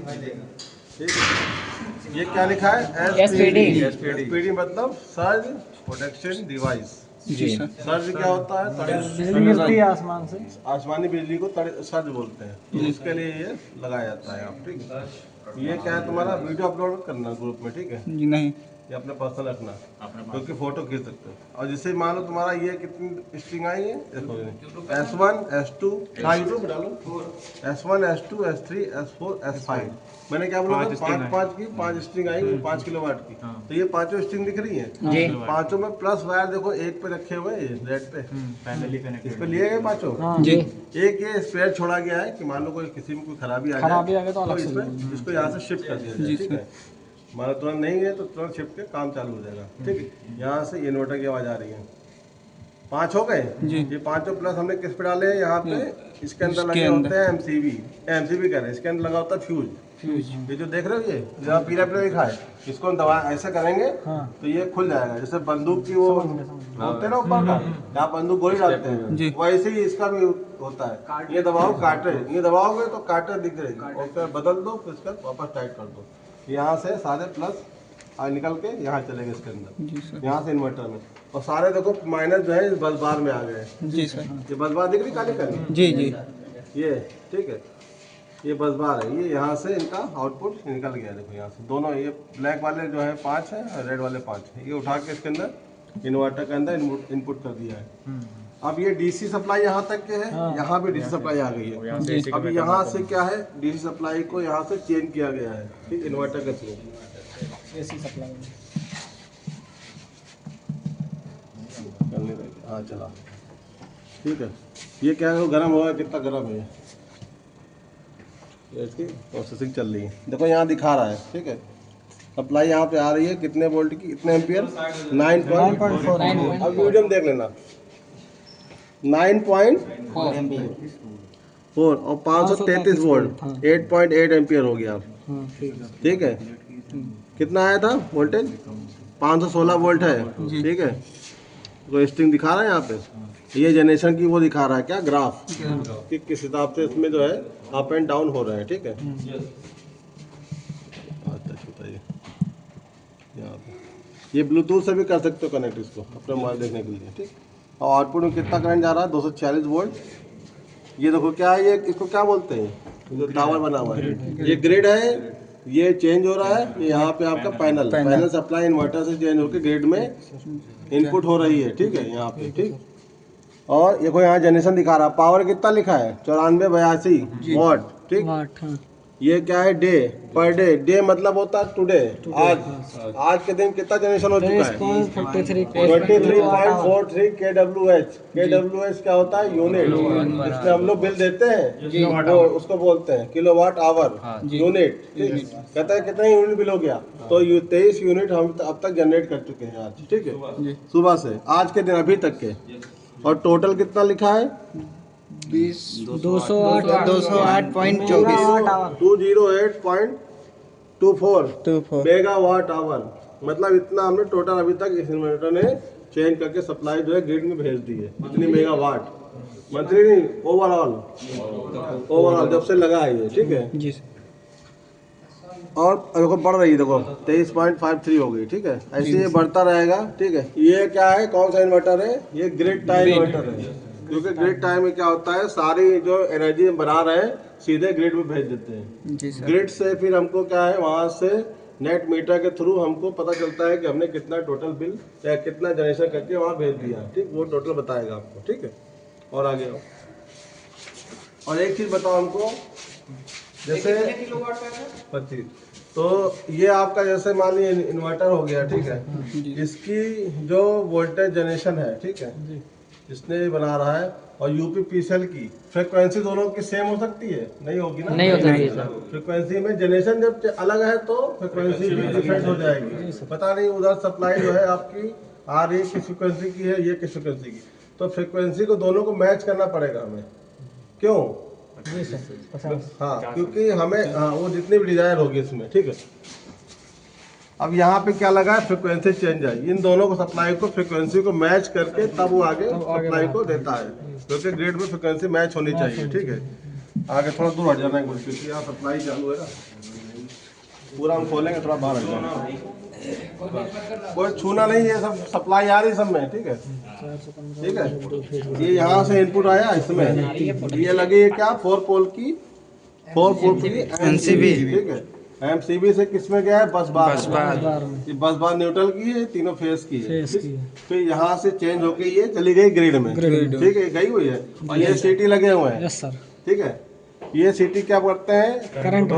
ठीक है, ये क्या लिखा है? SPD। SPD मतलब सर्ज प्रोटेक्शन डिवाइस। जी सर। सर्ज क्या होता है? बिजली गिरती है आसमान से, आसमानी बिजली को सर्ज बोलते हैं, तो इसके लिए ये लगाया जाता है आप। ठीक है, ये क्या है तुम्हारा? वीडियो अपलोड करना ग्रुप में, ठीक है? जी नहीं। ये अपने पर्सनल रखना, क्योंकि फोटो खींच सकते हो। और जिससे मान लो तुम्हारा ये कितनी स्ट्रिंग आई है, देखो S1 S2, हाँ यूट्यूब पे डालो, S1 S2 S3 S4 S5। मैंने क्या बोला? 5 की 5 स्ट्रिंग आई, 5 किलोवाट की। तो ये पांचों स्ट्रिंग दिख रही है, पांचों में प्लस वायर देखो एक पे रखे हुए हैं, रेड पे इस पे लिए गए पांचों। जी। एक ये स्पेयर छोड़ा गया है कि मान लो कोई किसी में कोई खराबी आ जाए तो इसमें इसको यहाँ से शिफ्ट कर दिया जाए। ठीक है, मान लो तुरंत नहीं है तो तुरंत शिफ्ट के काम चालू हो जाएगा। ठीक है, यहाँ से इन्वर्टर की आवाज़ आ रही है। 5 हो गए। ये पांचों प्लस हमने किस पे डाले हैं? यहाँ पे इसके अंदर लगे होते हैं एमसीबी कह रहे हैं, इसके अंदर लगा होता है फ्यूज। ये जो देख रहे हो, ये जहाँ पीला पीला लिखा है, इसको हम दबा ऐसे करेंगे तो ये खुल जाएगा। जैसे बंदूक की वो होते हैं ना ऊपर का, यहाँ बंदूक गोली डालते हैं, वैसे ही इसका भी होता है। ये दबाओ कार्टर, ये दबाओगे तो कार्टर दिख जाएगी, और फिर बदल दो, फिर इसका वापस टाइट कर दो। यहाँ से सारे प्लस निकल के यहाँ चले गए इसके अंदर, यहाँ से इन्वर्टर में। और सारे देखो माइनस जो है इस बस बार में आ गए। जी सर। ये बस बार दिख रही काली काली? जी जी। ये ठीक है, ये बस बार है। ये यहाँ से इनका आउटपुट निकल गया। देखो यहाँ से दोनों, ये ब्लैक वाले जो है 5 है और रेड वाले 5 है। ये उठा के इसके अंदर इन्वर्टर के अंदर इनपुट कर दिया है। अब ये डीसी सप्लाई यहाँ तक के है, यहाँ भी डीसी सप्लाई आ गई है। अब यहाँ से क्या है, डीसी सप्लाई को यहाँ से चेंज किया गया है, ठीक, इन्वर्टर के थ्रू एसी सप्लाई। हाँ चला, ठीक है। ये क्या है, गर्म होगा, कितना गर्म है ये, इसकी प्रोसेसिंग चल रही है। देखो यहाँ दिखा रहा है, ठीक है। सप्लाई यहाँ पे आ रही है कितने वोल्ट की, कितने एम्पियर? 9.4। अब वीडियो में देख लेना, 9.4 और 533 वोल्ट, 8.8 एम्पियर हो गया। ठीक है, कितना आया था वोल्टेज? 516 वोल्ट है। ठीक है, तो स्ट्रिंग दिखा रहा है यहाँ पे, ये जनरेशन की वो दिखा रहा है क्या, ग्राफ कि किस हिसाब से इसमें जो है अप एंड डाउन हो रहे हैं। ठीक है, यहाँ पे ये ब्लूटूथ से भी कर सकते हो कनेक्ट इसको अपने मोबाइल देखने के लिए। ठीक, और आउटपुट में कितना करंट जा रहा है? 246 वोल्ट। ये देखो क्या है, ये इसको क्या बोलते हैं, जो टावर बना हुआ है, ये ग्रिड है, ये चेंज हो रहा है। ये यहाँ पे आपका पैनल सप्लाई इन्वर्टर से चेंज होकर ग्रिड में इनपुट हो रही है। ठीक है, यहाँ पे, ठीक। और देखो यहाँ जनरेशन दिखा रहा है, पावर कितना लिखा है? 9482 वाट। ठीक, ये क्या है? डे पर डे मतलब होता है टुडे, आज के दिन कितना जनरेशन हो चुका है? 23.43 kWh। kWh क्या होता है? यूनिट। इसमें हम लोग बिल देते हैं, वो उसको बोलते हैं किलोवाट आवर यूनिट। कहता है कितना यूनिट बिल हो गया, तो 23 यूनिट हम अब तक जनरेट कर चुके हैं आज। ठीक है, सुबह से आज के दिन अभी तक के। और टोटल कितना लिखा है? 208.24 मेगावाट आवर। मतलब इतना हमने टोटल अभी तक इस इन्वर्टर ने चेंज करके सप्लाई जो है ग्रिड में भेज दी है। इतनी मेगावाट, मंथली नहीं, ओवरऑल जब से लगा है ये। ठीक है जी। और देखो बढ़ रही है, देखो 23.53 हो गई। ठीक है, ऐसे ये बढ़ता रहेगा। ठीक है, ये क्या है, कौन सा इन्वर्टर है? ये ग्रिड टाइम इन्वर्टर है, क्योंकि ग्रिड टाइम में क्या होता है, सारी जो एनर्जी बना रहे हैं सीधे ग्रिड में भेज देते हैं। ग्रिड से फिर हमको क्या है, वहाँ से नेट मीटर के थ्रू हमको पता चलता है कि हमने कितना टोटल बिल या कितना जनरेशन करके वहाँ भेज दिया। ठीक, वो टोटल बताएगा आपको। ठीक है, और आगे आओ। और एक चीज़ बताओ हमको, जैसे 25, तो ये आपका जैसे मान लीजिए इन्वर्टर हो गया। ठीक है, इसकी जो वोल्टेज जनरेशन है, ठीक है, इसने बना रहा है, और यूपीपीसीएल की फ्रीक्वेंसी दोनों की सेम हो सकती है? नहीं होगी ना, नहीं होती। फ्रीक्वेंसी में जनरेशन जब अलग है तो फ्रीक्वेंसी भी डिफरेंट हो जाएगी। पता नहीं उधर सप्लाई जो है आपकी आ रही किस फ्रीक्वेंसी की है, ये किस फ्रीक्वेंसी की, तो फ्रीक्वेंसी को दोनों को मैच करना पड़ेगा हमें। क्यों? हाँ, क्योंकि हमें वो जितनी भी डिजायर होगी इसमें। ठीक है, अब यहाँ पे क्या लगा है, फ्रीक्वेंसी चेंज है। इन दोनों को सप्लाई को फ्रीक्वेंसी को मैच करके तब वो आगे सप्लाई को देता है, क्योंकि ग्रिड में फ्रीक्वेंसी मैच होनी चाहिए। ठीक है, आगे थोड़ा दूर हट जाना है कुछ, क्योंकि यहाँ सप्लाई चालू है ना। पूरा हम खोलेंगे, थोड़ा बाहर हट जाना। कोई छूना नहीं है, सब सप्लाई आ रही सब में, ठीक है। ठीक है, ये यहाँ से इनपुट आया इसमें, ये लगी है क्या 4 पोल की एमसीबी, ठीक है। एमसीबी से किस में गया है, बस बार। ये बस बार न्यूट्रल की है, तीनों फेस की है। फिर यहाँ से चेंज होके ये चली गई ग्रिड में, ठीक है, गई हुई है। और ये सीटी लगे हुए हैं, ठीक है। ये सीटी क्या करते हैं, करंट।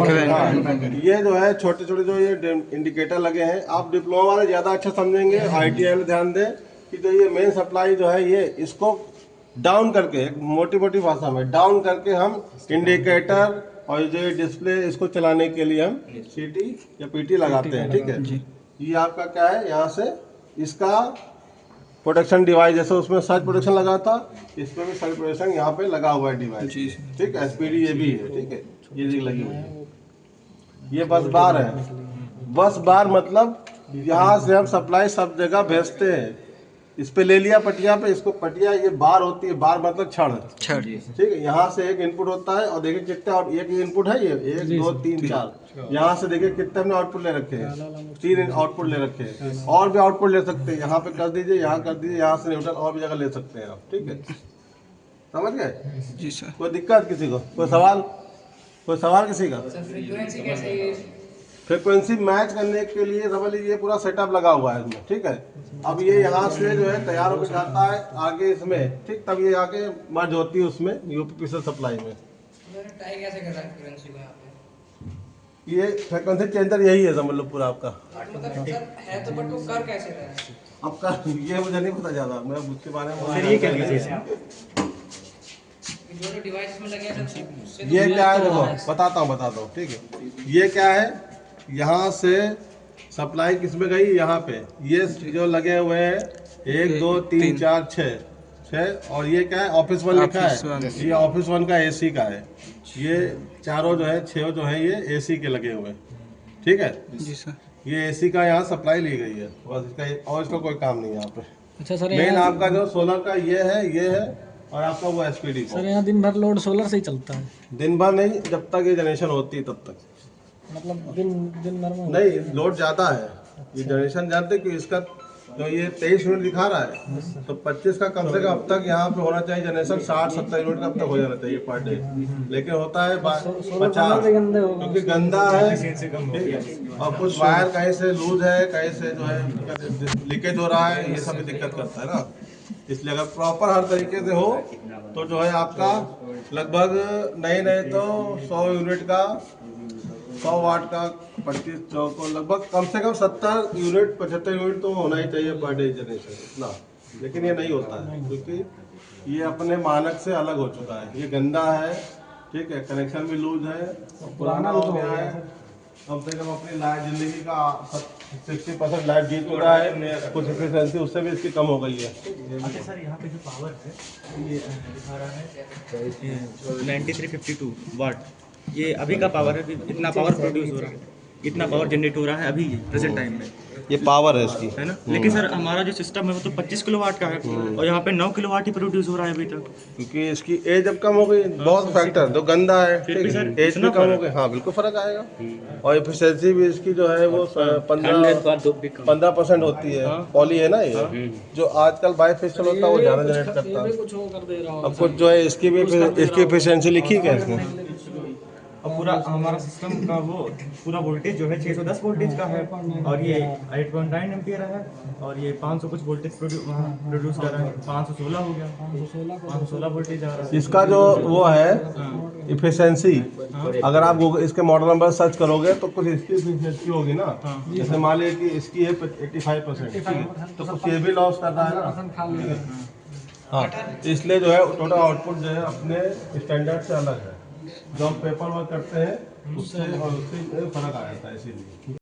ये जो है छोटे छोटे जो ये इंडिकेटर लगे हैं, आप डिप्लोमा वाले ज़्यादा अच्छा समझेंगे, ITI में ध्यान दें कि जो ये मेन सप्लाई जो है, ये इसको डाउन करके, मोटी मोटी भाषा में डाउन करके हम इंडिकेटर और जो डिस्प्ले इसको चलाने के लिए हम सीटी या पीटी लगाते हैं, ठीक है। ये आपका क्या है, यहाँ से इसका प्रोटेक्शन डिवाइस, जैसे उसमें सर्च प्रोटेक्शन लगा था, इसमें भी सर्च प्रोटेक्शन यहाँ पे लगा हुआ है डिवाइस, ठीक है। SPD ये भी है, ठीक है, ये जिग लगी हुई है। ये बस बार है। बस बार मतलब यहाँ से हम सप्लाई सब जगह भेजते हैं। इस पे ले लिया पटिया पे, इसको पटिया, ये बार होती है, बार मतलब छड़, ठीक है। यहाँ से एक इनपुट होता है, और देखिए कितने, और एक इनपुट है, ये 1 2 3 4, यहाँ से देखिए कितने हमने आउटपुट ले रखे हैं, 3 आउटपुट ले रखे हैं। और भी आउटपुट ले सकते हैं, यहाँ पे कर दीजिए, यहाँ कर दीजिए, यहाँ से न्यूट्रल और भी जगह ले सकते हैं आप, ठीक है। समझ गए जी सर। कोई दिक्कत किसी को, कोई सवाल किसी का? फ्रिक्वेंसी मैच करने के लिए समझ लीजिए पूरा सेटअप लगा हुआ है इसमें, ठीक है। अब ये यहाँ से जो है तैयार होकर जाता है आगे इसमें, ठीक, तब ये आके मर्ज होती है उसमें UPPCL सप्लाई में। टाई कैसे कर रहा है फ्रीक्वेंसी को यहाँ पे? ये फ्रिक्वेंसी चेंजर यही है, समझ लो पूरा आपका। मतलब सर है तो, बट वो कर कैसे रहा है? आपका ये मुझे नहीं पता ज़्यादा, मैं उसके बारे में। ये क्या चीज़ है? जो डिवाइस में लगे हैं सर, ये क्या है, देखो बताता हूँ, ठीक है। ये क्या है, यहाँ से सप्लाई किस में गई, यहाँ पे ये जो लगे हुए हैं 1 2 3 4 6, और ये क्या है, ऑफिस 1 लिखा है, ये ऑफिस 1 का AC का है। ये चारों जो है 6 जो है ये AC के लगे हुए हैं, ठीक है जी सर। ये AC का यहाँ सप्लाई ली गई है, बस इसका, और इसका कोई काम नहीं है यहाँ पे। अच्छा सर, मेन आपका जो सोलर का ये है, और आपका वो SPD सर यहाँ दिन भर लोड सोलर से ही चलता है? दिन भर नहीं, जब तक ये जनरेशन होती है तब तक, मतलब दिन भर में नहीं, लोड ज़्यादा है। ये जनरेशन जानते कि इसका जो ये 23 यूनिट दिखा रहा है, तो 25 का कम से कम अब तक यहाँ पे होना चाहिए जनरेशन, 60-70 यूनिट का अब तक हो जाना चाहिए पर डे, लेकिन होता है 50, क्योंकि गंदा है, ठीक है। और कुछ वायर कहीं से लूज है, कहीं से जो है लीकेज हो रहा है, ये सब भी दिक्कत करता है ना। इसलिए अगर प्रॉपर हर तरीके से हो तो जो है आपका लगभग नहीं तो 100 यूनिट का, 100 वाट का 25 चौको, लगभग कम से कम 70 यूनिट 75 यूनिट तो होना ही चाहिए पर डे जनरेशन, इतना। लेकिन ये नहीं होता है, क्योंकि ये अपने मानक से अलग हो चुका है। ये गंदा है, ठीक है, कनेक्शन भी लूज है, पुराना हो गया है। कम से कम अपनी लाइफ जिंदगी का 60% लाइफ जी चुका है, कुछ एफिशिएंसी उससे भी इसकी कम हो गई है। अच्छा सर, यहाँ पे जो पावर है ये दिखा रहा है 9352 वाट, ये अभी का पावर है, इतना पावर प्रोड्यूस हो रहा है, इतना पावर जनरेट हो रहा है अभी प्रेजेंट टाइम में, ये पावर है इसकी, है ना। लेकिन सर हमारा जो सिस्टम है वो तो 25 किलोवाट का है, और यहाँ पे 9 किलोवाट ही प्रोड्यूस हो रहा है अभी तक, क्योंकि इसकी एज अब कम हो गई, बहुत फैक्टर तो गंदा है, फिर भी सर एज भी कम हो गई, हाँ बिल्कुल फर्क आएगा। और एफिशिएंसी भी इसकी जो है वो 15% होती है, पॉली है ना ये, जो आजकल बाईफेशियल होता है वो ज़्यादा जनरेट करता है। अब कुछ जो है इसकी भी इसकी एफिशिएंसी लिखी है इसमें। और पूरा हमारा सिस्टम का वो पूरा वोल्टेज जो है 610 वोल्टेज का है, और ये 8.9 एम्पियर है, और ये 500 कुछ वोल्टेज प्रोड्यूस कर रहा है, 516 हो गया, 516 वोल्टेज आ रहा है। इसका जो वो है इफिशिएंसी, अगर आप गूगल इसके मॉडल नंबर सर्च करोगे तो कुछ इसकी इफिशिएंसी होगी ना, जैसे मान लीजिए कि इसकी है 85%, तो कुछ ये भी लॉस कर रहा है ना, हाँ। इसलिए जो है टोटल आउटपुट जो है अपने स्टैंडर्ड से अलग है, जो हम पेपर वर्क करते हैं उससे और उससे फर्क आ जाता है, इसीलिए।